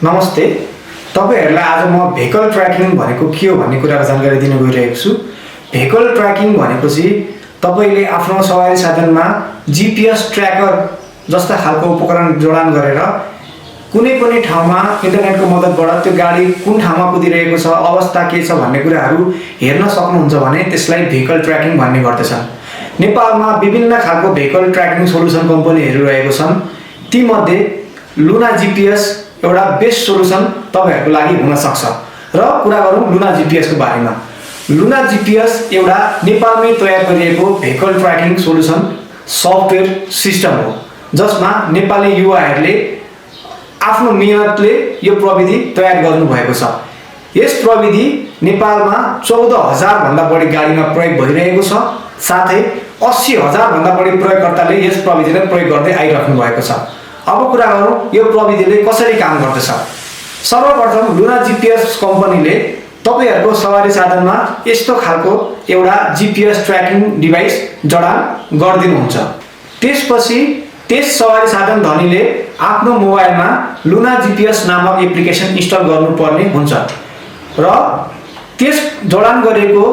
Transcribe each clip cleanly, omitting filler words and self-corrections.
नमस्ते। तपाईहरुलाई आज म भेहिकल ट्र्याकिङ भनेको के हो भन्ने कुराको जानकारी दिन गइरहेको छु। भेहिकल ट्र्याकिङ भनेपछि तपाईले आफ्नो सवारी साधनमा जीपीएस ट्र्याकर जस्ता खालको उपकरण जडान गरेर कुनै पनि ठाउँमा इन्टरनेटको मद्दतबाट त्यो गाडी कुन ठाउँमा कुदिरहेको छ, अवस्था के छ भन्ने कुराहरू हेर्न सक्नुहुन्छ भने त्यसलाई भेहिकल ट्र्याकिङ भन्ने गर्दछ। नेपालमा विभिन्न खालको भेहिकल ट्र्याकिङ सोलुसन कम्पनीहरू रहेको छन्। ती मध्ये लुना जीपीएस एउटा बेस्ट सोलुसन तपाईहरुको लागि हुन सक्छ। र कुरा गरौँ लुना जीपीएस को बारेमा। लुना जीपीएस एउटा नेपालमै तयार गरिएको vehicle tracking solution software system हो, जसमा नेपाली युवाहरूले आफ्नो मेहनतले यो प्रविधि तयार गर्नु भएको छ। यस प्रविधि नेपालमा 14,000 भन्दा बढी गाडीमा प्रयोग भइरहेको छ। साथै 80,000 भन्दा बढी प्रयोगकर्ताले यस प्रविधिलाई प्रयोग गर्दै आइराख्नु भएको छ। अब कुरा गरौँ यो प्रविधिले कसरी काम गर्दछ। सर्वप्रथम लुना जीपीएस कम्पनीले तपाईहरुको सवारी साधनमा यस्तो खालको एउटा जीपीएस ट्र्याकिङ डिभाइस जडान गरिदिनुहुन्छ। त्यसपछि त्यस सवारी साधन धनीले आफ्नो मोबाइलमा लुना जीपीएस नामक एप्लिकेसन इन्स्टल गर्नुपर्ने हुन्छ र त्यस जडान गरेको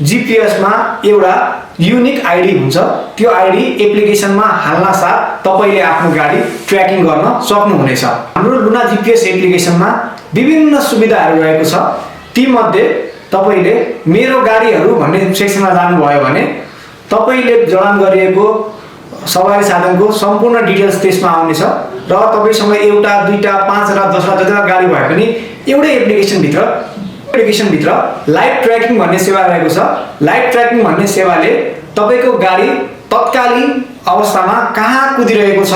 जीपीएस मा एउटा युनिक आईडी हुन्छ। त्यो आईडी एप्लिकेसनमा हाल्न साथ तपाईले आफ्नो गाडी ट्र्याकिङ गर्न सक्नुहुनेछ। हाम्रो लुना जीपीएस एप्लिकेसनमा विभिन्न सुविधाहरू रहेको छ। ती मध्ये तपाईले मेरो गाडीहरू भन्ने सेक्सनमा जानुभयो भने तपाईले जडान गरिएको सवारी साधनको सम्पूर्ण डिटेल्स त्यसमा आउनेछ र तपाईसँग एउटा, दुईटा, 5 र 10 जतिवटा गाडी भए पनि एउटै एप्लिकेसन भित्र लाइभ ट्र्याकिङ भन्ने सेवा रहेको छ। लाइभ ट्र्याकिङ भन्ने सेवाले तपाईको गाडी तत्कालीन अवस्थामा कहाँ कुदिरहेको छ,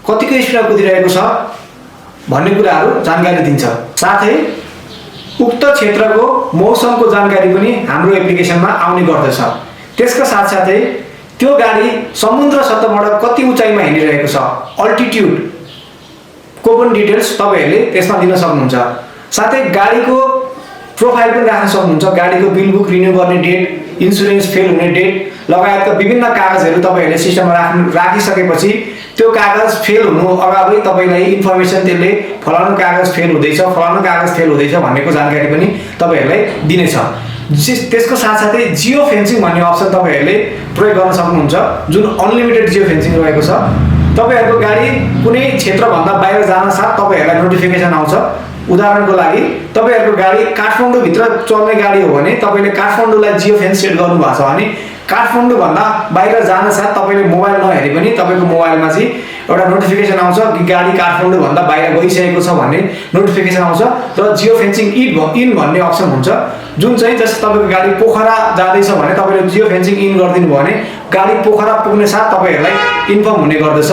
कतिको स्पिडमा कुदिरहेको छ भन्ने कुराहरू जानकारी दिन्छ। साथै उक्त क्षेत्रको मौसमको जानकारी पनि हाम्रो एप्लिकेसनमा आउने गर्दछ। त्यसका साथसाथै त्यो गाडी समुद्र सतहबाट कति उचाइमा हिँडिरहेको छ, अल्टिट्युड को पनि डिटेल्स तपाईहरुले त्यसमा दिन सक्नुहुन्छ। साथै गाडीको प्रोफाइल पनि राख्न सक्नुहुन्छ। गाडीको बिल बुक रिन्यू गर्ने डेट, इन्स्योरेन्स फेल हुने डेट लगायतका विभिन्न कागजहरू तपाईहरुले सिस्टममा राखिसकेपछि त्यो कागज फेल हुनु अगावै तपाईलाई इन्फर्मेसन त्यसले फलानु कागज फेल हुँदैछ, फलानु कागज फेल हुँदैछ भन्नेको जानकारी पनि तपाईहरुलाई दिनेछ। त्यसको साथसाथै जियो फेन्सिङ भन्ने अप्सन तपाईहरुले प्रयोग गर्न सक्नुहुन्छ, जुन अनलिमिटेड जियो फेन्सिङ रहेको छ। तपाईहरुको गाडी कुनै क्षेत्रभन्दा बाहिर जान साथ तपाईहरुलाई नोटिफिकेसन आउँछ। उदाहरणको लागि तपाईहरुको गाडी काठमाडौँ भित्र चल्ने गाडी हो भने तपाईले काठमाडौँलाई जियो फेन्स सेट गर्नु भएको छ भने काठमाडौँ भन्दा बाहिर जान साथ तपाईले मोबाइल नहेरी पनि तपाईको मोबाइलमा चाहिँ एउटा नोटिफिकेसन आउँछ कि गाडी काठमाडौँ भन्दा बाहिर गइसकेको छ भन्ने नोटिफिकेसन आउँछ र जियो फेन्सिङ इन भन्ने अप्सन हुन्छ, जुन चाहिँ जस्तै तपाईको गाडी पोखरा जाँदैछ भने तपाईले जियो फेन्सिङ इन गरिदिनु भयो भने गाडी पोखरा पुग्ने साथ तपाईहरुलाई इन्फर्म हुने गर्दछ।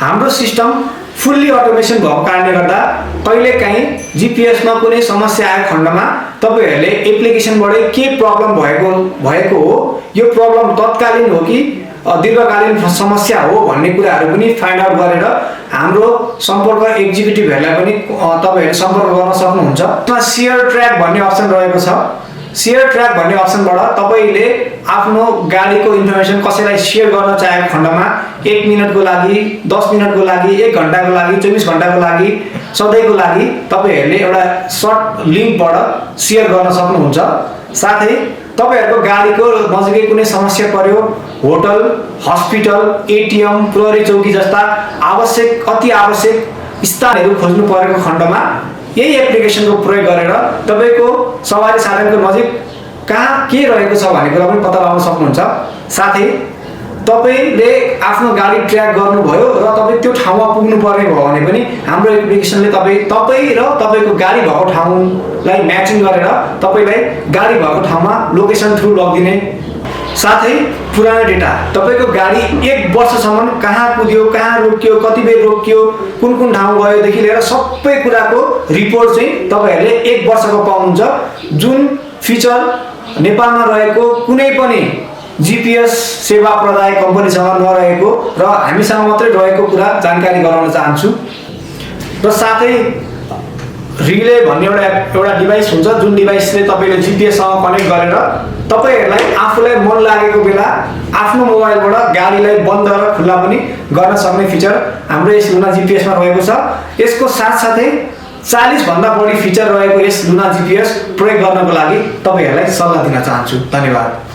हाम्रो सिस्टम फुल्ली अटोमेसन भएको कारणले गर्दा कहिलेकाहीँ जीपीएसमा कुनै समस्या आएको खण्डमा तपाईहरुले एप्लिकेसनबाटै के प्रब्लम भएको हो, यो प्रब्लम तत्कालीन हो कि दीर्घकालीन समस्या हो भन्ने कुराहरू पनि फाइन्ड आउट गरेर हाम्रो सम्पर्क एक्जिक्युटिभहरुलाई पनि तपाईहरुले सम्पर्क गर्न सक्नुहुन्छ। त्यसमा शेयर ट्र्याक भन्ने अप्सन रहेको छ। शेयर ट्र्याक भन्ने अप्सनबाट तपाईले आफ्नो गाडीको इन्फर्मेसन कसैलाई शेयर गर्न चाहेको खण्डमा 1 मिनेटको लागि, 10 मिनेटको लागि, 1 घण्टाको लागि, 24 घण्टाको लागि, सधैँको लागि तपाईहरुले एउटा सर्ट लिंकबाट शेयर गर्न सक्नुहुन्छ। साथै तपाईहरुको गाडीको नजिकै कुनै समस्या पर्यो, होटल, हस्पिटल, एटीएम, प्रहरी चौकी जस्ता अति आवश्यक स्थानहरू खोज्नु परेको खण्डमा यही एप्लिकेसनको प्रयोग गरेर तपाईको सवारी साधनको नजिक कहाँ के रहेको छ भन्ने कुरा पनि पत्ता लगाउन सक्नुहुन्छ। साथै तपाईले आफ्नो गाडी ट्र्याक गर्नुभयो र तपाई त्यो ठाउँमा पुग्नु पर्ने भयो भने पनि हाम्रो एप्लिकेसनले तपाई र तपाईको गाडी भएको ठाउँलाई म्याचिङ गरेर तपाईलाई गाडी भएको ठाउँमा लोकेसन थ्रु लगिदिने। साथै पुरानो डेटा तपाईको गाडी 1 वर्षसम्म कहाँ कुदियो, कहाँ रोकियो, कति बेर रोकियो, कुन ठाउँ गयो देखि लिएर सबै कुराको रिपोर्ट चाहिँ तपाईहरुले 1 वर्षको पाउनुहुन्छ, जुन फिचर नेपालमा रहेको कुनै पनि जीपीएस सेवा प्रदायक कम्पनीसँग नरहेको र हामीसँग मात्रै रहेको कुरा जानकारी गराउन चाहन्छु। र साथै रिले भन्ने एउटा डिभाइस हुन्छ, जुन डिभाइसले तपाईले जीपीएस सँग कनेक्ट गरेर तपाईहरुलाई आफूलाई मन लागेको बेला आफ्नो मोबाइलबाट गाडीलाई बन्द र खुल्ला पनि गर्न सक्ने फिचर हाम्रो यस लुना जीपीएस मा रहेको छ। यसको साथसाथै 40 भन्दा बढी फिचर रहेको यस लुना GPS प्रयोग गर्नको लागि तपाईहरुलाई सल्लाह दिन चाहन्छु। धन्यवाद।